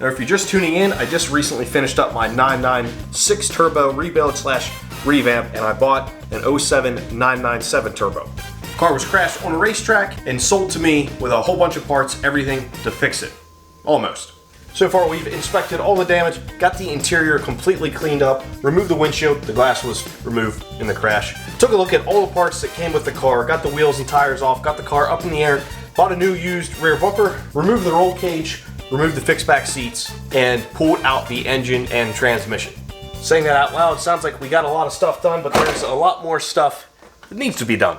Now if you're just tuning in, I just recently finished up my 996 turbo rebuild / revamp, and I bought an 07 997 turbo. The car was crashed on a racetrack and sold to me with a whole bunch of parts, everything to fix it. Almost. So far we've inspected all the damage, got the interior completely cleaned up, removed the windshield, the glass was removed in the crash. Took a look at all the parts that came with the car, got the wheels and tires off, got the car up in the air, bought a new used rear bumper, removed the roll cage, removed the fixed back seats, and pulled out the engine and transmission. Saying that out loud, sounds like we got a lot of stuff done, but there's a lot more stuff that needs to be done.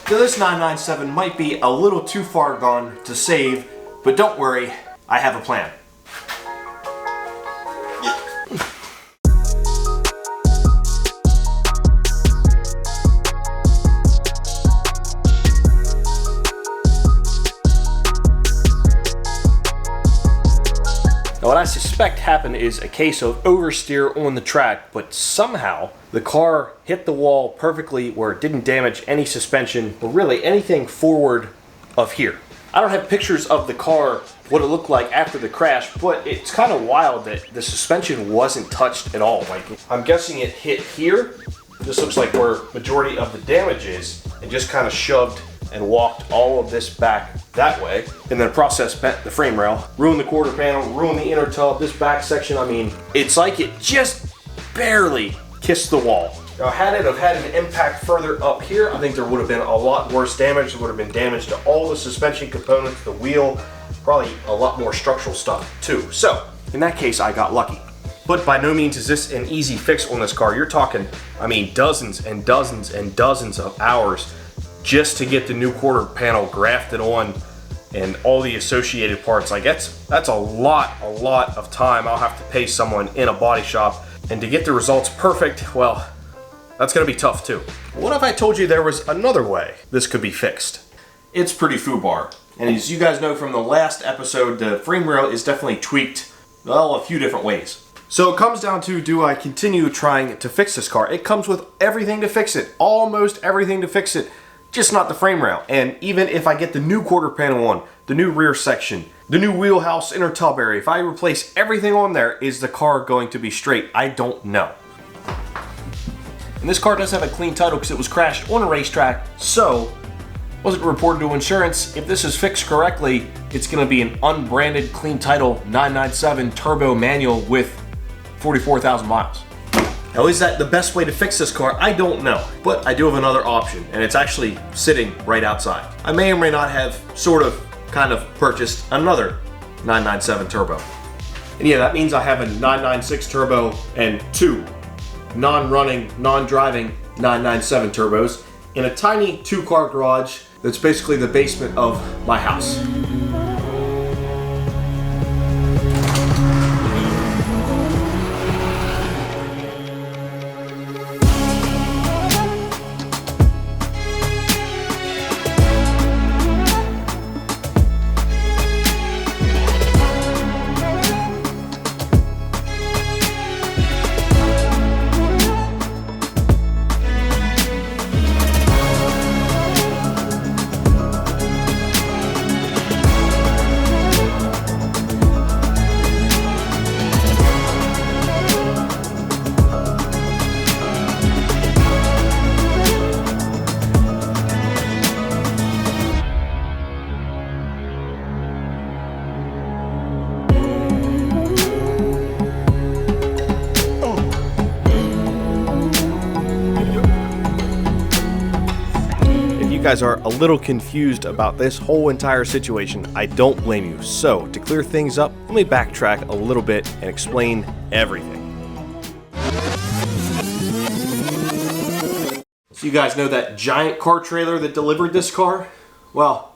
So this 997 might be a little too far gone to save, but don't worry, I have a plan. Now what I suspect happened is a case of oversteer on the track, but somehow the car hit the wall perfectly where it didn't damage any suspension or really anything forward of here. I don't have pictures of the car, what it looked like after the crash, but it's kind of wild that the suspension wasn't touched at all. Like, I'm guessing it hit here. This looks like where majority of the damage is, and just kind of shoved and walked all of this back that way, and then process bent the frame rail, ruined the quarter panel, ruined the inner tub, this back section. I mean, it's like it just barely kissed the wall. Now, had it have had an impact further up here, I think there would have been a lot worse damage. There would have been damage to all the suspension components, the wheel, probably a lot more structural stuff too. So, in that case, I got lucky. But by no means is this an easy fix on this car. You're talking, I mean, dozens and dozens and dozens of hours just to get the new quarter panel grafted on and all the associated parts. Like, that's a lot of time I'll have to pay someone in a body shop, and to get the results perfect, well, that's gonna be tough too. What if I told you there was another way this could be fixed? It's pretty foobar, and as you guys know from the last episode, the frame rail is definitely tweaked, well, a few different ways. So it comes down to, do I continue trying to fix this car? It comes with everything to fix it, almost everything to fix it, just not the frame rail. And even if I get the new quarter panel on, the new rear section, the new wheelhouse inner tub area, if I replace everything on there, is the car going to be straight? I don't know. And this car does have a clean title because it was crashed on a racetrack, so wasn't reported to insurance. If this is fixed correctly, it's going to be an unbranded clean title 997 turbo manual with 44,000 miles. Now, is that the best way to fix this car? I don't know, but I do have another option, and it's actually sitting right outside. I may or may not have kind of purchased another 997 turbo. And yeah, that means I have a 996 turbo and two non-running, non-driving 997 turbos in a tiny 2-car garage that's basically the basement of my house. You guys are a little confused about this whole entire situation, I don't blame you. So, to clear things up, let me backtrack a little bit and explain everything. So you guys know that giant car trailer that delivered this car? Well,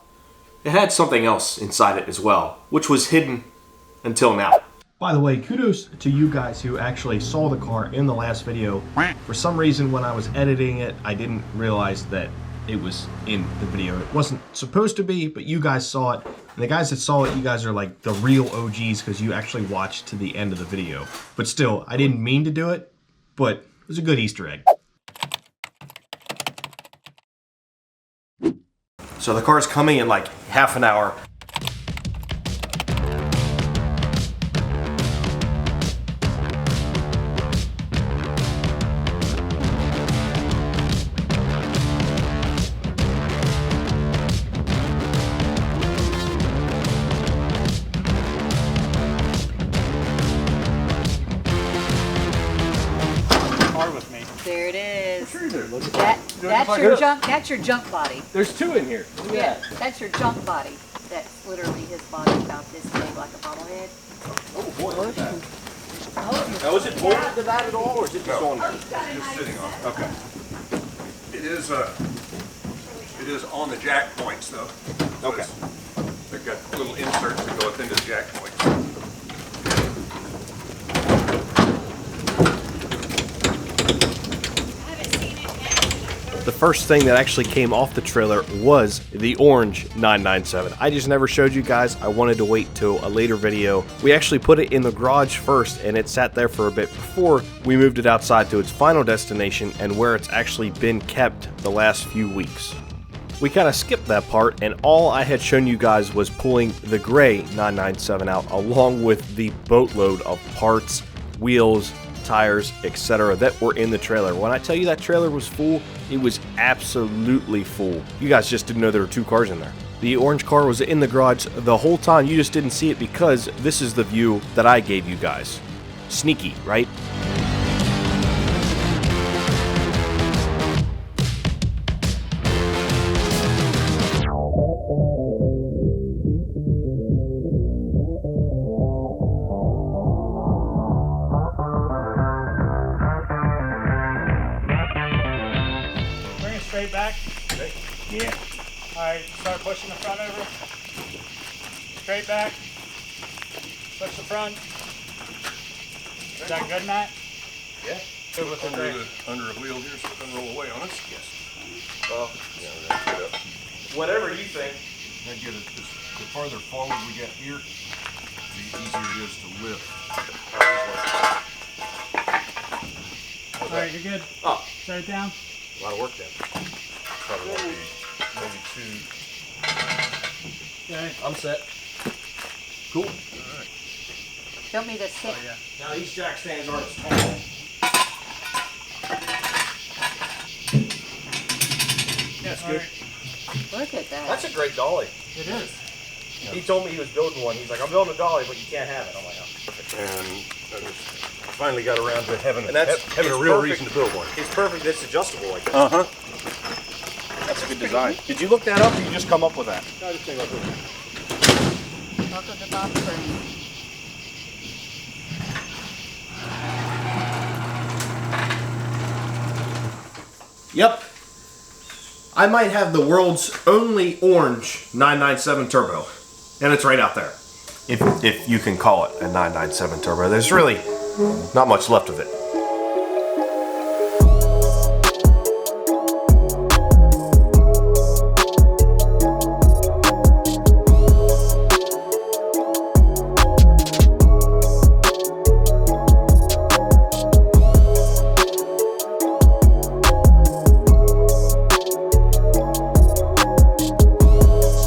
it had something else inside it as well, which was hidden until now. By the way, kudos to you guys who actually saw the car in the last video. For some reason, when I was editing it, I didn't realize that it was in the video. It wasn't supposed to be, but you guys saw it. And the guys that saw it, you guys are like the real OGs because you actually watched to the end of the video. But still, I didn't mean to do it, but it was a good Easter egg. So the car's coming in like half an hour. That's your junk body. There's two in here. Yeah, that's your junk body. That's literally his body about this big, like a bobblehead. Oh boy, look at that. Now, is it bolted to that at all, or is it just on there? It's just sitting on it. Okay. It is on the jack points though. So Okay. They've got little inserts that go up into the jack points. The first thing that actually came off the trailer was the orange 997. I just never showed you guys. I wanted to wait till a later video. We actually put it in the garage first, and it sat there for a bit before we moved it outside to its final destination and where it's actually been kept the last few weeks. We kind of skipped that part, and all I had shown you guys was pulling the gray 997 out along with the boatload of parts, wheels, tires, etc. that were in the trailer. When I tell you that trailer was full, it was absolutely full. You guys just didn't know there were two cars in there. The orange car was in the garage the whole time. You just didn't see it because this is the view that I gave you guys. Sneaky, right? Straight back? Okay. Yeah. Alright, start pushing the front over. Straight back. Push the front. Is that good, Matt? Yeah. Good with the Under, brake. under a wheel here so it doesn't roll away on us. Yes. Well, Yeah, we're gonna get up. whatever you think. And get it, the farther forward we get here, the easier it is to lift. Alright, you're good. Oh, Set it down. a lot of work then. Probably won't be maybe two. Okay. I'm set. Cool. All right. Show me the stick. Oh, yeah. Now these jack stands aren't as tall. That's good. Look at that. That's a great dolly. It is. He told me he was building one. He's like, I'm building a dolly, but you can't have it. I'm like, oh. And I just finally got around to having And that's having a it's real perfect. reason to build one. It's perfect. It's adjustable like that. Uh-huh. That's a good design. Did you look that up, or you just come up with that? I just think I'll do it. Welcome to Bob's Brain. Yep. I might have the world's only orange 997 turbo, and it's right out there. If you can call it a 997 turbo, there's really not much left of it.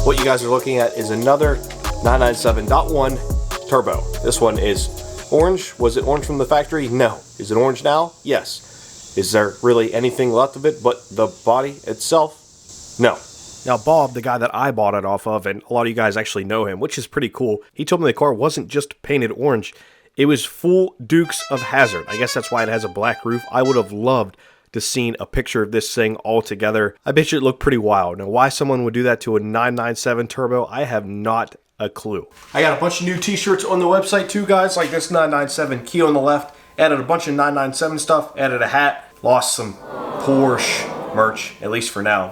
What you guys are looking at is another 997.1 turbo. This one is orange. Was it orange from the factory? No. Is it orange now? Yes. Is there really anything left of it but the body itself? No. Now Bob, the guy that I bought it off of, and a lot of you guys actually know him, which is pretty cool, he told me the car wasn't just painted orange, it was full Dukes of Hazzard. I guess that's why it has a black roof. I would have loved to seen a picture of this thing all together. I bet you it looked pretty wild. Now why someone would do that to a 997 turbo, I have not a clue. I got a bunch of new t-shirts on the website too, guys, like this 997 key on the left. Added a bunch of 997 stuff, added a hat, lost some Porsche merch, at least for now.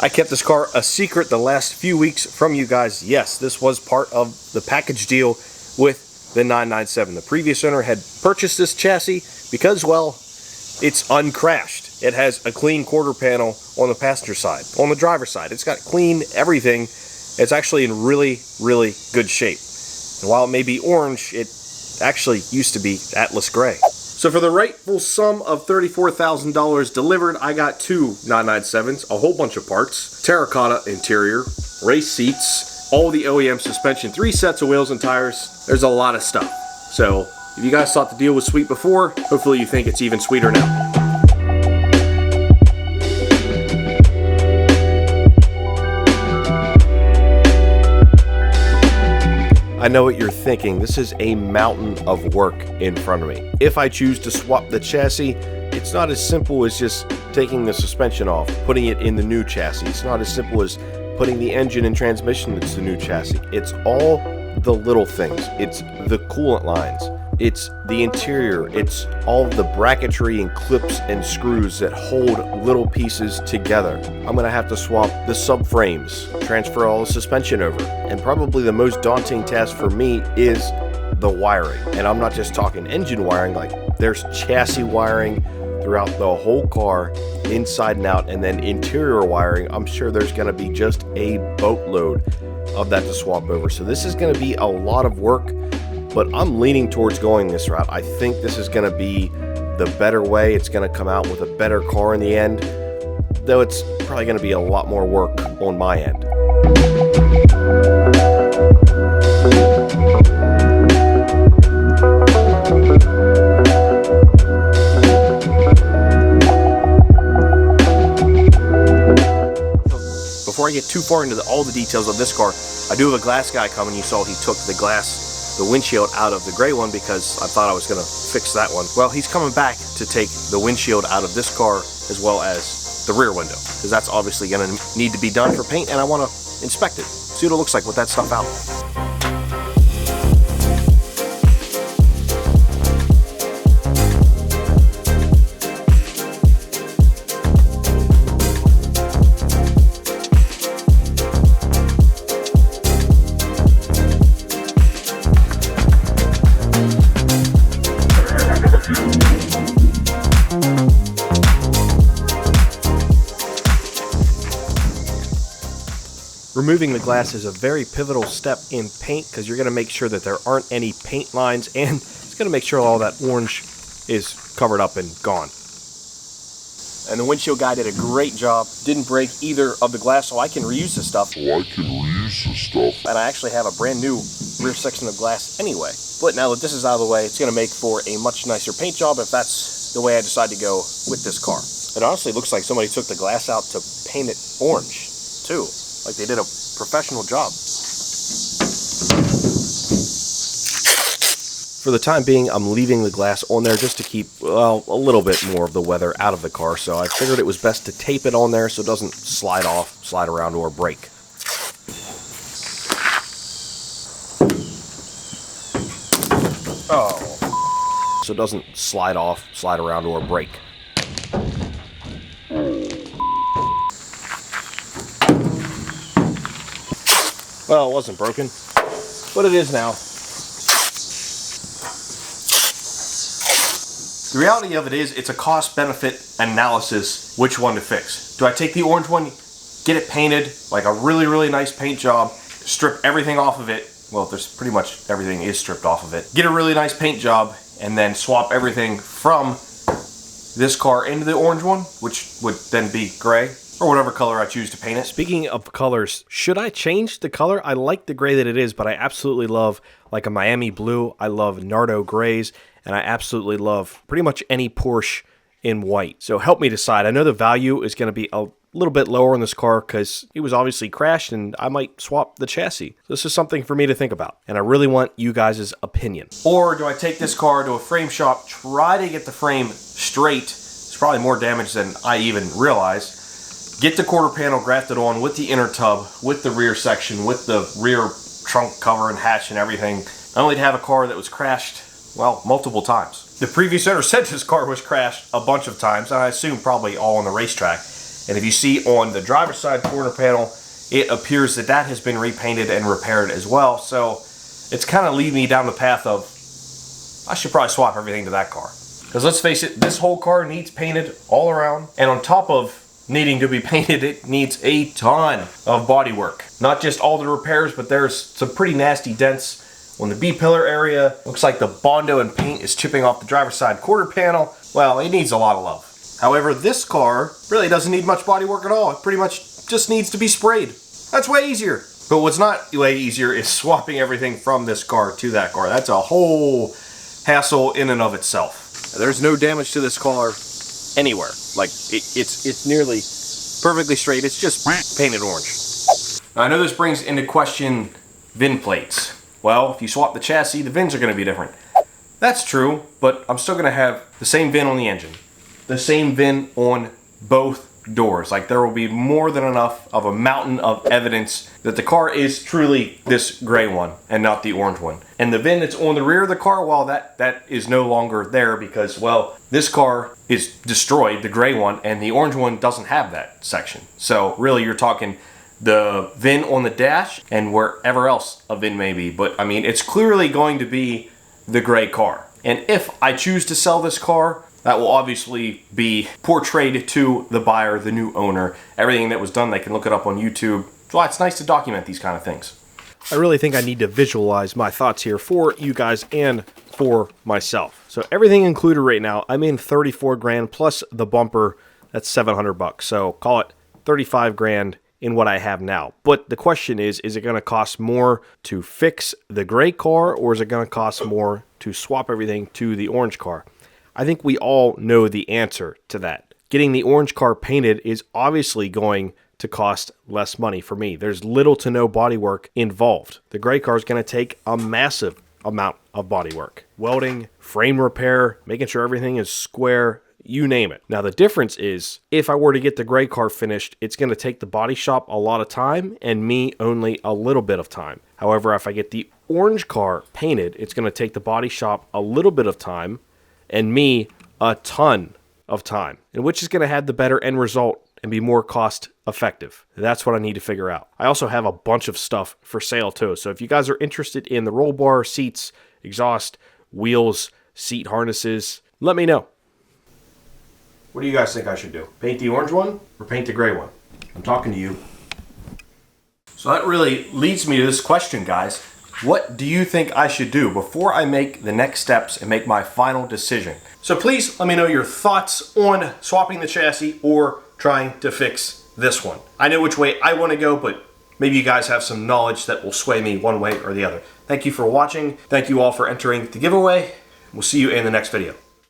I kept this car a secret the last few weeks from you guys. Yes, this was part of the package deal with the 997. The previous owner had purchased this chassis because, well, it's uncrashed. It has a clean quarter panel on the passenger side. On the driver's side, it's got clean everything. It's actually in really, really good shape. And while it may be orange, it actually used to be Atlas gray. So for the rightful sum of $34,000 delivered, I got two 997s, a whole bunch of parts, terracotta interior, race seats, all the OEM suspension, 3 sets of wheels and tires. There's a lot of stuff. So if you guys thought the deal was sweet before, hopefully you think it's even sweeter now. I know what you're thinking. This is a mountain of work in front of me. If I choose to swap the chassis, It's not as simple as just taking the suspension off, putting it in the new chassis. It's not as simple as putting the engine and transmission into the new chassis. It's all the little things. It's the coolant lines. It's the interior. It's all the bracketry and clips and screws that hold little pieces together. I'm going to have to swap the subframes, transfer all the suspension over. And probably the most daunting task for me is the wiring. And I'm not just talking engine wiring, like there's chassis wiring throughout the whole car, inside and out, and then interior wiring. I'm sure there's going to be just a boatload of that to swap over. So this is going to be a lot of work, but I'm leaning towards going this route. I think this is going to be the better way. It's going to come out with a better car in the end, though it's probably going to be a lot more work on my end. Before I get too far into all the details of this car, I do have a glass guy coming. You saw he took the windshield out of the gray one because I thought I was going to fix that one. Well, he's coming back to take the windshield out of this car as well as the rear window, because that's obviously going to need to be done for paint, and I want to inspect it, see what it looks like with that stuff out. Removing the glass is a very pivotal step in paint because you're going to make sure that there aren't any paint lines, and it's going to make sure all that orange is covered up and gone. And the windshield guy did a great job. Didn't break either of the glass, so I can reuse this stuff. And I actually have a brand new rear section of glass anyway. But now that this is out of the way, it's going to make for a much nicer paint job if that's the way I decide to go with this car. It honestly looks like somebody took the glass out to paint it orange, too. Like they did a professional job. For the time being, I'm leaving the glass on there just to keep, well, a little bit more of the weather out of the car. So I figured it was best to tape it on there so it doesn't slide off, slide around, or break. Oh. So it doesn't slide off, slide around, or break. Well, it wasn't broken, but it is now. The reality of it is, it's a cost-benefit analysis which one to fix. Do I take the orange one, get it painted, like a really, really nice paint job, strip everything off of it, well, there's pretty much everything is stripped off of it, get a really nice paint job, and then swap everything from this car into the orange one, which would then be gray, or whatever color I choose to paint it. Speaking of colors, should I change the color? I like the gray that it is, but I absolutely love like a Miami blue. I love Nardo grays, and I absolutely love pretty much any Porsche in white. So help me decide. I know the value is going to be a little bit lower on this car because it was obviously crashed, and I might swap the chassis. This is something for me to think about, and I really want you guys' opinion. Or do I take this car to a frame shop, try to get the frame straight? It's probably more damage than I even realized. Get the quarter panel grafted on with the inner tub, with the rear section, with the rear trunk cover and hatch and everything. Not only to have a car that was crashed, well, multiple times. The previous owner said this car was crashed a bunch of times, and I assume probably all on the racetrack. And if you see on the driver's side quarter panel, it appears that that has been repainted and repaired as well. So it's kind of leading me down the path of, I should probably swap everything to that car. Because let's face it, this whole car needs painted all around, and on top of needing to be painted, it needs a ton of body work. Not just all the repairs, but there's some pretty nasty dents on the B-pillar area. Looks like the Bondo and paint is chipping off the driver's side quarter panel. Well, it needs a lot of love. However, this car really doesn't need much body work at all. It pretty much just needs to be sprayed. That's way easier. But what's not way easier is swapping everything from this car to that car. That's a whole hassle in and of itself. There's no damage to this car anywhere. Like, it's nearly perfectly straight. It's just painted orange. Now, I know this brings into question VIN plates. Well, if you swap the chassis, the VINs are going to be different. That's true, but I'm still going to have the same VIN on the engine. the same VIN on both doors. Like, there will be more than enough of a mountain of evidence that the car is truly this gray one and not the orange one. And the VIN that's on the rear of the car, well, that is no longer there because, well, this car is destroyed, the gray one, and the orange one doesn't have that section. So really, you're talking the VIN on the dash and wherever else a VIN may be. But I mean, it's clearly going to be the gray car. And if I choose to sell this car, that will obviously be portrayed to the buyer, the new owner. Everything that was done, they can look it up on YouTube. So it's nice to document these kind of things. I really think I need to visualize my thoughts here for you guys and for myself. So everything included right now, I'm in 34 grand plus the bumper. That's 700 bucks. So call it 35 grand in what I have now. But the question is it going to cost more to fix the gray car, or is it going to cost more to swap everything to the orange car? I think we all know the answer to that. Getting the orange car painted is obviously going to cost less money for me. There's little to no body work involved. The gray car is going to take a massive amount of body work. Welding, frame repair, making sure everything is square, you name it. Now the difference is, if I were to get the gray car finished, it's going to take the body shop a lot of time and me only a little bit of time. However, if I get the orange car painted, it's going to take the body shop a little bit of time and me a ton of time, and which is going to have the better end result and be more cost effective. That's what I need to figure out. I also have a bunch of stuff for sale too. So if you guys are interested in the roll bar, seats, exhaust, wheels, seat harnesses, let me know. What do you guys think I should do? Paint the orange one or paint the gray one? I'm talking to you. So that really leads me to this question, guys. What do you think I should do before I make the next steps and make my final decision? So please let me know your thoughts on swapping the chassis or trying to fix this one. I know which way I want to go, but maybe you guys have some knowledge that will sway me one way or the other. Thank you for watching. Thank you all for entering the giveaway. We'll see you in the next video.